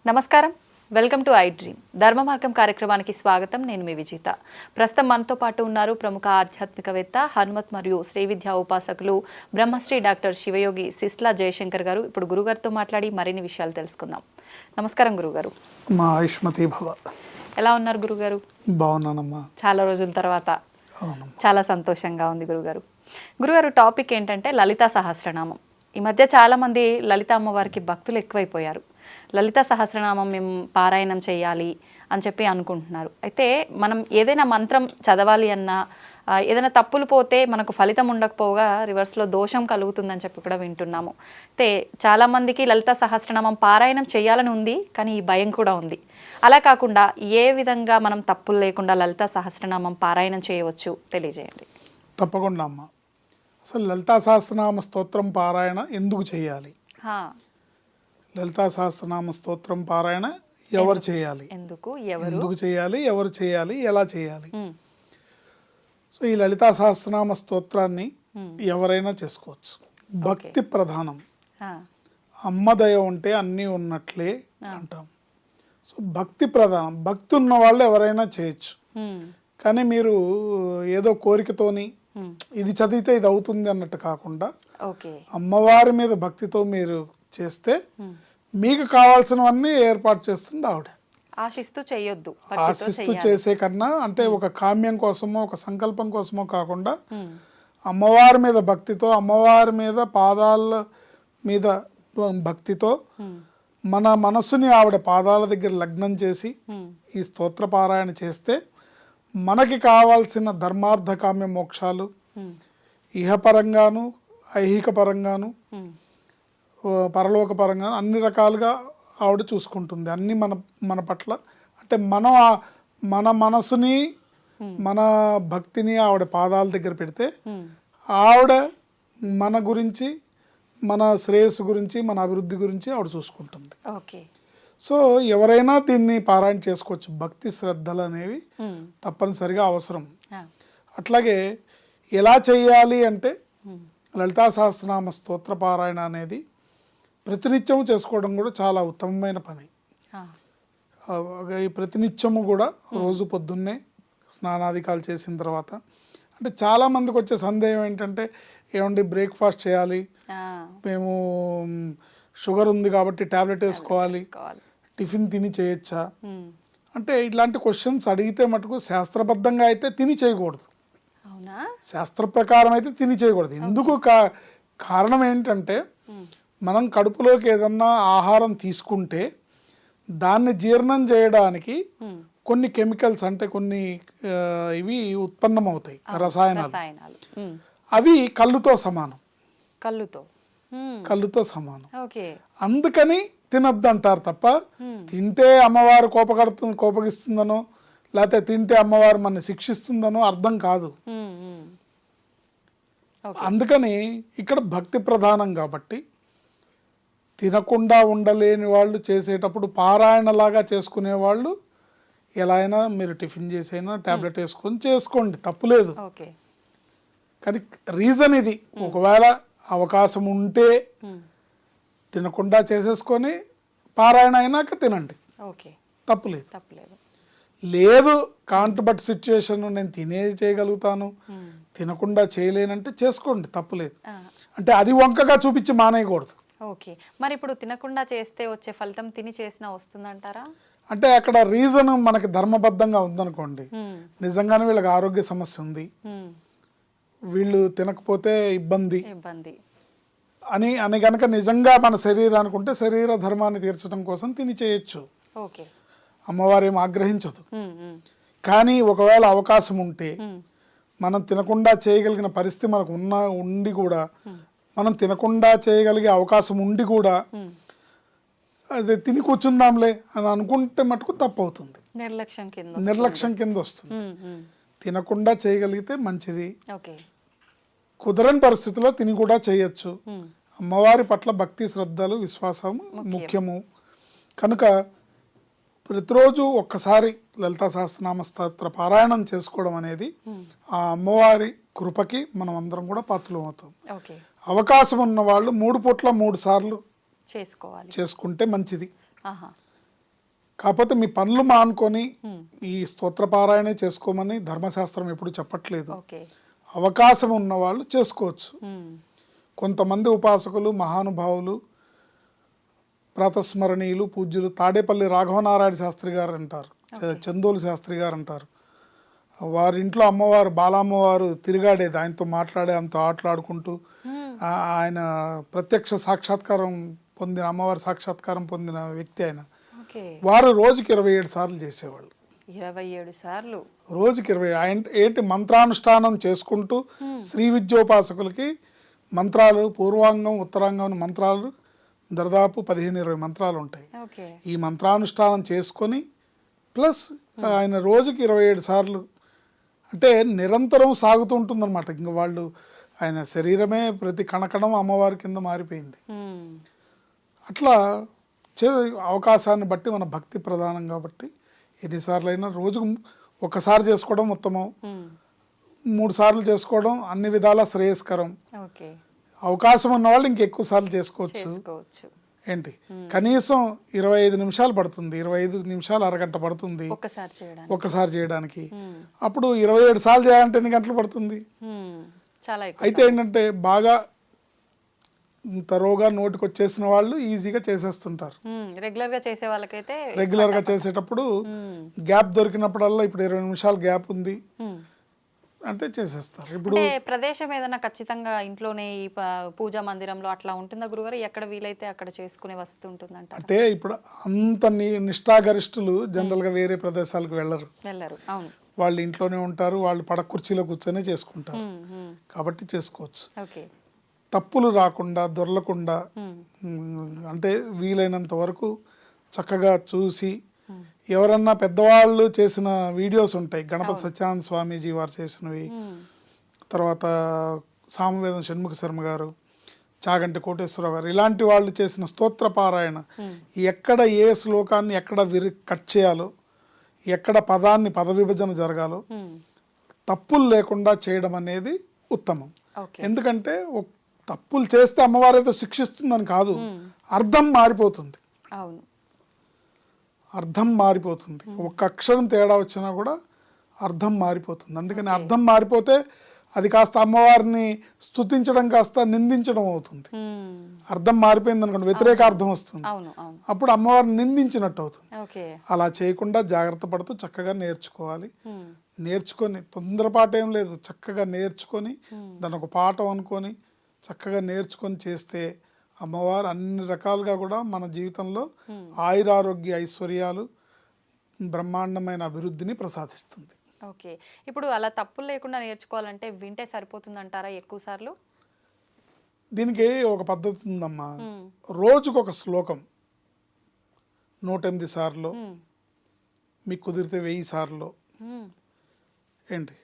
నమస్కారం, welcome to I dream. ధర్మ మార్గం కార్యక్రమానికి స్వాగతం. నేను మీ విజిత. ప్రస్తుతం మనతో పాటు ఉన్నారు ప్రముఖ ఆధ్యాత్మికవేత్త, హనుమత్ మరియు శ్రీ విద్యా ఉపాసకులు బ్రహ్మశ్రీ డాక్టర్ శివయోగి సిస్లా జయశంకర్ గారు. ఇప్పుడు గురుగారితో మాట్లాడి మరిన్ని విషయాలు తెలుసుకుందాం. నమస్కారం గురుగారు. మా ఆయుష్మతి భవ. ఎలా ఉన్నారు గురుగారు? బాగున్నానమ్మా. చాలా రోజుల తర్వాత చాలా సంతోషంగా ఉంది గురుగారు. గురుగారు, టాపిక్ ఏంటంటే లలితా సహస్రనామం. ఈ మధ్య చాలామంది లలిత అమ్మవారికి భక్తులు ఎక్కువైపోయారు. లలిత సహస్రనామం మేము పారాయణం చేయాలి అని చెప్పి అనుకుంటున్నారు. అయితే మనం ఏదైనా మంత్రం చదవాలి అన్నా, ఏదైనా తప్పులు పోతే మనకు ఫలితం ఉండకపోగా రివర్స్లో దోషం కలుగుతుందని చెప్పి కూడా వింటున్నాము. అయితే చాలామందికి లలిత సహస్రనామం పారాయణం చేయాలని ఉంది, కానీ ఈ భయం కూడా ఉంది. అలా కాకుండా ఏ విధంగా మనం తప్పులు లేకుండా లలిత సహస్రనామం పారాయణం చేయవచ్చు తెలియజేయండి. తప్పకుండా అమ్మ. అసలు లలితా సహస్రనామ స్తోత్రం పారాయణ ఎందుకు చేయాలి? లలితా సహస్రనామ స్తోత్రం పారాయణ ఎవరు చేయాలి, ఎందుకు చేయాలి, ఎవరు చేయాలి, ఎలా చేయాలి? సో ఈ లలితా సహస్రనామ స్తోత్రాన్ని ఎవరైనా చేసుకోవచ్చు. భక్తి ప్రధానం. అమ్మ దయ ఉంటే అన్నీ ఉన్నట్లే అంటాం. సో భక్తి ప్రధానం. భక్తి ఉన్న వాళ్ళు ఎవరైనా చేయొచ్చు. కానీ మీరు ఏదో కోరికతోని ఇది చదివితే ఇది అవుతుంది అన్నట్టు కాకుండా అమ్మవారి మీద భక్తితో మీరు చేస్తే మీకు కావాల్సినవన్నీ ఏర్పాటు చేస్తుంది ఆవిడ. ఆశిస్తూ చేయొద్దు. ఆశిస్తూ చేసే కన్నా, అంటే ఒక కామ్యం కోసమో ఒక సంకల్పం కోసమో కాకుండా అమ్మవారి మీద భక్తితో, అమ్మవారి మీద పాదాల మీద భక్తితో మన మనసుని ఆవిడ పాదాల దగ్గర లగ్నం చేసి ఈ స్తోత్ర పారాయణ చేస్తే మనకి కావాల్సిన ధర్మార్థ కామ్య మోక్షాలు ఇహపరంగాను ఐహిక పరంగాను పరలోక పరంగా అన్ని రకాలుగా ఆవిడ చూసుకుంటుంది. అన్ని మన పట్ల, అంటే మన మనసుని మన భక్తిని ఆవిడ పాదాల దగ్గర పెడితే ఆవిడ మన గురించి, మన శ్రేయస్సు గురించి, మన అభివృద్ధి గురించి ఆవిడ చూసుకుంటుంది. సో ఎవరైనా దీన్ని పారాయణ చేసుకోవచ్చు. భక్తి శ్రద్ధలు అనేవి తప్పనిసరిగా అవసరం. అట్లాగే ఎలా చేయాలి అంటే లలితా సహస్రనామ స్తోత్ర పారాయణ అనేది ప్రతినిత్యము చేసుకోవడం కూడా చాలా ఉత్తమమైన పని. ఈ ప్రతినిత్యము కూడా రోజు పొద్దున్నే స్నానాధికాలు చేసిన తర్వాత, అంటే చాలా మందికి వచ్చే సందేహం ఏంటంటే, ఏమండి బ్రేక్ఫాస్ట్ చేయాలి, మేము షుగర్ ఉంది కాబట్టి ట్యాబ్లెట్ వేసుకోవాలి, టిఫిన్ తిని చేయొచ్చా అంటే ఇట్లాంటి క్వశ్చన్స్ అడిగితే మటుకు శాస్త్రబద్ధంగా అయితే తిని చేయకూడదు. శాస్త్ర ప్రకారం అయితే తిని చేయకూడదు. ఎందుకు కారణం ఏంటంటే, మనం కడుపులోకి ఏదన్నా ఆహారం తీసుకుంటే దాన్ని జీర్ణం చేయడానికి కొన్ని కెమికల్స్, అంటే కొన్ని ఇవి ఉత్పన్నమవుతాయి, రసాయనాలు. అవి కళ్ళుతో సమానం. కళ్ళుతో సమానం. అందుకని తినద్దు అంటారు తప్ప, తింటే అమ్మవారు కోపగిస్తుందనో లేకపోతే తింటే అమ్మవారు మన శిక్షిస్తుందనో అర్థం కాదు. అందుకని ఇక్కడ భక్తి ప్రధానం కాబట్టి తినకుండా ఉండలేని వాళ్ళు చేసేటప్పుడు పారాయణలాగా చేసుకునే వాళ్ళు ఎలా అయినా మీరు టిఫిన్ చేసైనా ట్యాబ్లెట్ వేసుకొని చేసుకోండి, తప్పులేదు. కానీ రీజన్ ఇది, ఒకవేళ అవకాశం ఉంటే తినకుండా చేసేసుకొని పారాయణ అయినాక తినండి, తప్పులేదు. లేదు కాంట్బట్ సిచ్యువేషన్, నేను చేయగలుగుతాను, తినకుండా చేయలేనంటే చేసుకోండి, తప్పులేదు. అంటే అది వంకగా చూపించి మానేయకూడదు. మరి ఇప్పుడు తినకుండా చేస్తే వచ్చే ఫలితం తిని చేసినా వస్తుందంటారా? అంటే అక్కడ రీజన్ మనకి ధర్మబద్ధంగా ఉందనుకోండి, నిజంగానే వీళ్ళకి ఆరోగ్య సమస్య ఉంది, వీళ్ళు తినకపోతే ఇబ్బంది అని గనక నిజంగా మన శరీరానికి ఉంటే శరీర ధర్మాన్ని తీర్చడం కోసం తిని చేయొచ్చు, అమ్మవారు ఏం ఆగ్రహించదు. కానీ ఒకవేళ అవకాశం ఉంటే, మనం తినకుండా చేయగలిగిన పరిస్థితి మనకు ఉండి కూడా, మనం తినకుండా చేయగలిగే అవకాశం ఉండి కూడా అది తిని కూర్చుందాంలే అని అనుకుంటే మటుకు తప్పు అవుతుంది, నిర్లక్ష్యం కింద వస్తుంది. తినకుండా చేయగలిగితే మంచిది. కుదరని పరిస్థితిలో తిని కూడా చేయొచ్చు. అమ్మవారి పట్ల భక్తి శ్రద్ధలు విశ్వాసం ముఖ్యము కనుక ప్రతిరోజు ఒక్కసారి లలితా సహస్రనామ స్తోత్ర పారాయణం చేసుకోవడం అనేది ఆ అమ్మవారి కృపకి మనం అందరం కూడా పాత్రలు అవుతాం. అవకాశం ఉన్న వాళ్ళు 3 పూట్ల 3 సార్లు చేసుకుంటే మంచిది. కాకపోతే మీ పనులు మానుకొని ఈ స్తోత్రపారాయణే చేసుకోమని ధర్మశాస్త్రం ఎప్పుడు చెప్పట్లేదు. ఓకే. అవకాశం ఉన్న వాళ్ళు చేసుకోవచ్చు. కొంతమంది ఉపాసకులు మహానుభావులు ప్రాతస్మరణీయులు పూజ్యులు తాడేపల్లి రాఘవనారాయణ శాస్త్రి గారు అంటారు, చందోలు శాస్త్రి గారు అంటారు. వారి ఇంట్లో అమ్మవారు బాలమ్మవారు తిరిగాడేది, ఆయనతో మాట్లాడే ఆయనతో ఆటలాడుకుంటూ ఆయన ప్రత్యక్ష సాక్షాత్కారం పొందిన అమ్మవారి సాక్షాత్కారం పొందిన వ్యక్తి ఆయన. వారు రోజుకి 27 సార్లు చేసేవాళ్ళు. 27 సార్లు రోజుకి 20. ఆయన ఏంటి మంత్రానుష్ఠానం చేసుకుంటూ శ్రీ విద్యోపాసకులకి మంత్రాలు పూర్వాంగం ఉత్తరాంగం మంత్రాలు దాదాపు 15-20 మంత్రాలు ఉంటాయి. ఈ మంత్రానుష్ఠానం చేసుకొని ప్లస్ ఆయన రోజుకి 27 సార్లు అంటే నిరంతరం సాగుతూ ఉంటుందన్నమాట. ఇంక వాళ్ళు ఆయన శరీరమే ప్రతి కణకణం అమ్మవారి కింద మారిపోయింది. అట్లా అవకాశాన్ని బట్టి మన భక్తి ప్రధానం కాబట్టి ఎన్నిసార్లు అయినా రోజుకు ఒకసారి చేసుకోవడం ఉత్తమం, 3 సార్లు చేసుకోవడం అన్ని విధాలా శ్రేయస్కరం. అవకాశం ఉన్న వాళ్ళు ఇంకెక్కువ సార్లు చేసుకోవచ్చు. ఏంటి కనీసం 25 నిమిషాలు పడుతుంది, 25 నిమిషాలు అరగంట పడుతుంది ఒక్కసారి చేయడానికి. అప్పుడు 27 సార్లు చేయాలంటే ఎన్ని గంటలు పడుతుంది? అయితే ఏంటంటే బాగా తరోగా నోటికి వచ్చేసిన వాళ్ళు ఈజీగా చేసేస్తుంటారు. రెగ్యులర్ గా చేసేటప్పుడు గ్యాప్ దొరికినప్పుడల్లా ఇప్పుడు 20 నిమిషాలు గ్యాప్ ఉంది అంటే చేసేస్తారు. ఇప్పుడు ప్రదేశం ఏదైనా ఖచ్చితంగా ఇంట్లోనే ఈ పూజా మందిరంలో అట్లా ఉంటుందా గురుగారు? ఎక్కడ వీలైతే అక్కడ చేసుకునే వసతి ఉంటుందంట. అంటే ఇప్పుడు అంత నిష్ఠాగరిష్ఠులు జనరల్ గా వేరే ప్రదేశాలకు వెళ్ళరు. అవును, వాళ్ళు ఇంట్లోనే ఉంటారు, వాళ్ళు పడక కుర్చీలో కూర్చొని చేసుకుంటారు కాబట్టి చేసుకోవచ్చు. తప్పులు రాకుండా దొరలకుండా అంటే వీలైనంత వరకు చక్కగా చూసి ఎవరన్నా పెద్దవాళ్ళు చేసిన వీడియోస్ ఉంటాయి, గణపతి సత్యానంద స్వామీజీ వారు చేసినవి, తర్వాత సామవేదం షణ్ముఖ శర్మ గారు, చాగంటి కోటేశ్వరరావు గారు, ఇలాంటి వాళ్ళు చేసిన స్తోత్ర పారాయణ ఎక్కడ ఏ శ్లోకాన్ని ఎక్కడ కట్ చేయాలో, ఎక్కడ పదాన్ని పద విభజన జరగాలో తప్పులు లేకుండా చేయడం అనేది ఉత్తమం. ఎందుకంటే తప్పులు చేస్తే అమ్మవారు అయితే శిక్షిస్తుందని కాదు, అర్థం మారిపోతుంది. అర్థం మారిపోతుంది, ఒక్క అక్షరం తేడా వచ్చినా కూడా అర్థం మారిపోతుంది. అందుకని అర్థం మారిపోతే అది కాస్త అమ్మవారిని స్తుతించడం కాస్త నిందించడం అవుతుంది. అర్థం మారిపోయింది అనుకోండి వ్యతిరేక అర్థం వస్తుంది, అప్పుడు అమ్మవారిని నిందించినట్టు అవుతుంది. అలా చేయకుండా జాగ్రత్త పడుతూ చక్కగా నేర్చుకోవాలి. నేర్చుకొని తొందరపాటు ఏం లేదు, చక్కగా నేర్చుకొని దాని ఒక పాఠం అనుకొని చక్కగా నేర్చుకొని చేస్తే అమ్మవారు అన్ని రకాలుగా కూడా మన జీవితంలో ఆయురారోగ్య ఐశ్వర్యాలు బ్రహ్మాండమైన అభివృద్ధిని ప్రసాదిస్తుంది. ఓకే, ఇప్పుడు అలా తప్పులు లేకుండా నేర్చుకోవాలంటే వింటే సరిపోతుంది అంటారా ఎక్కువ సార్లు? దీనికి ఒక పద్ధతి ఉందమ్మా. రోజుకు ఒక శ్లోకం 108 సార్లు, మీకు కుదిరితే 1000 సార్లు, ఏంటి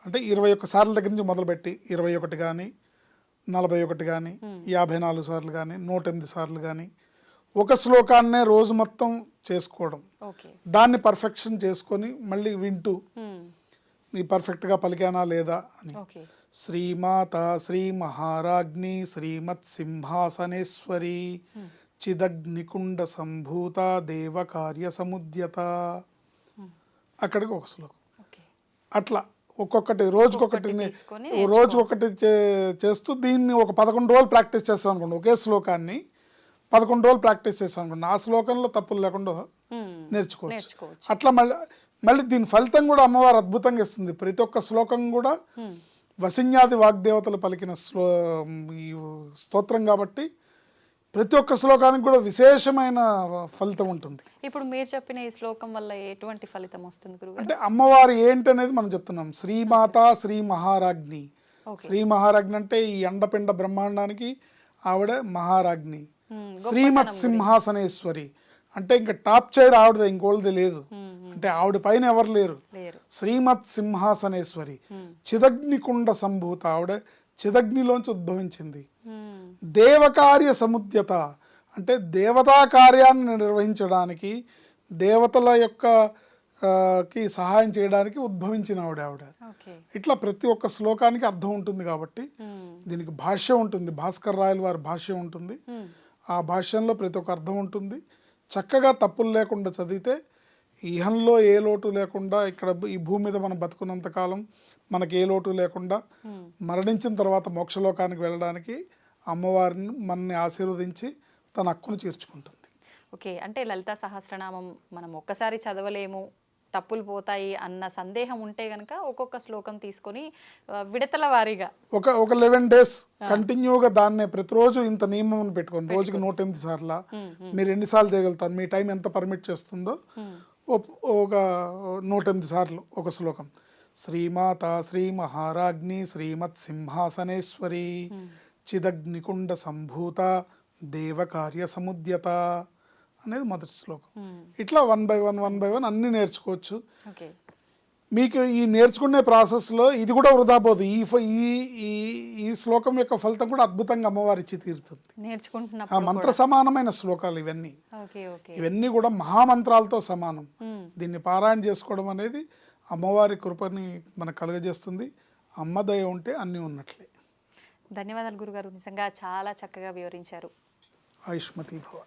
అంటే 21 సార్ల దగ్గర నుంచి మొదలుపెట్టి 21 కానీ 41 కానీ 54 సార్లు కానీ 108 సార్లు కానీ ఒక శ్లోకాన్నే రోజు మొత్తం చేసుకోవడం, దాన్ని పర్ఫెక్షన్ చేసుకొని మళ్ళీ వింటూ నీ పర్ఫెక్ట్గా పలికానా లేదా అని. శ్రీమాత శ్రీ మహారాజ్ఞి శ్రీమత్ సింహాసనేశ్వరి చిదగ్నికుండ సంభూత దేవ కార్య సముద్యత, అక్కడికి ఒక శ్లోకం. అట్లా ఒక్కొక్కటి రోజుకొకటి చేస్తూ దీన్ని ఒక 11 రోజులు ప్రాక్టీస్ చేస్తాం అనుకోండి. ఒకే శ్లోకాన్ని 11 రోజులు ప్రాక్టీస్ చేస్తాం అనుకోండి, ఆ శ్లోకంలో తప్పులు లేకుండా నేర్చుకోవచ్చు. అట్లా మళ్ళీ దీని ఫలితం కూడా అమ్మవారు అద్భుతంగా ఇస్తుంది. ప్రతి ఒక్క శ్లోకం కూడా వసిన్యాది వాగ్దేవతలు పలికిన ఈ స్తోత్రం కాబట్టి ప్రతి ఒక్క శ్లోకానికి కూడా విశేషమైన ఫలితం ఉంటుంది. ఇప్పుడు మీరు చెప్పిన ఈ శ్లోకం వల్ల ఎటువంటి ఫలితం వస్తుంది గురుగారు? అంటే అమ్మవారు ఏంటి అనేది మనం చెప్తున్నాం. శ్రీమాత శ్రీ మహారాజ్ఞి. శ్రీ మహారాజ్ఞి అంటే ఈ అండపిండ బ్రహ్మాండానికి ఆవిడ మహారాజ్ఞి. శ్రీమత్ సింహాసనేశ్వరి అంటే ఇంకా టాప్ చైర్ ఆవిడదే, ఇంకోళ్ళది లేదు. అంటే ఆవిడ పైన ఎవరు లేరు. శ్రీమత్ సింహాసనేశ్వరి. చిదగ్నికుండ సంభూత, ఆవిడ చిదగ్నిలోంచి ఉద్భవించింది. దేవకార్య సముద్యత అంటే దేవతా కార్యాన్ని నిర్వహించడానికి, దేవతల యొక్క కి సహాయం చేయడానికి ఉద్భవించిన ఆవిడ. ఇట్లా ప్రతి ఒక్క శ్లోకానికి అర్థం ఉంటుంది కాబట్టి దీనికి భాష్యం ఉంటుంది, భాస్కర్ రాయల్ వారి భాష్యం ఉంటుంది. ఆ భాష్యంలో ప్రతి ఒక్క అర్థం ఉంటుంది. చక్కగా తప్పులు లేకుండా చదివితే ఇహంలో ఏ లోటు లేకుండా ఇక్కడ ఈ భూమి మీద మనం బతుకున్నంత కాలం మనకి ఏ లోటు లేకుండా మరణించిన తర్వాత మోక్షలోకానికి వెళ్ళడానికి అమ్మవారిని మనని ఆశీర్వదించి తన హక్కును తీర్చుకుంటుంది. ఓకే, అంటే లలితా సహస్రనామం మనం ఒక్కసారి చదవలేము, తప్పులు పోతాయి అన్న సందేహం ఉంటే గనక ఒక్కొక్క శ్లోకం తీసుకొని విడతల వారీగా ఒక 11 days కంటిన్యూగా దాన్నే ప్రతిరోజు ఇంత నియమం పెట్టుకోండి. రోజుకి 108 సార్లు మీరు ఎన్నిసార్లు చేయగలుగుతారు, మీ టైం ఎంత పర్మిట్ చేస్తుందో ఒక 108 సార్లు ఒక శ్లోకం. శ్రీమాత శ్రీ మహారాజ్ఞి శ్రీమత్ సింహాసనేశ్వరి చిదగ్నికుండ సంభూత దేవకార్య సముద్యత అనేది మొదటి శ్లోకం. ఇట్లా 1 by 1 అన్ని నేర్చుకోవచ్చు. మీకు ఈ నేర్చుకునే ప్రాసెస్లో ఇది కూడా వృధా పోదు. ఈ శ్లోకం యొక్క ఫలితం కూడా అద్భుతంగా అమ్మవారి ఇచ్చి తీరుతుంది. మంత్ర సమానమైన శ్లోకాలు ఇవన్నీ. ఇవన్నీ కూడా మహామంత్రాలతో సమానం. దీన్ని పారాయణ చేసుకోవడం అనేది అమ్మవారి కృపని మనకు కలుగజేస్తుంది. అమ్మ దయ ఉంటే అన్నీ ఉన్నట్లే. ధన్యవాదాలు గురుగారు, నిజంగా చాలా చక్కగా వివరించారు. ఆయుష్మతి భవ.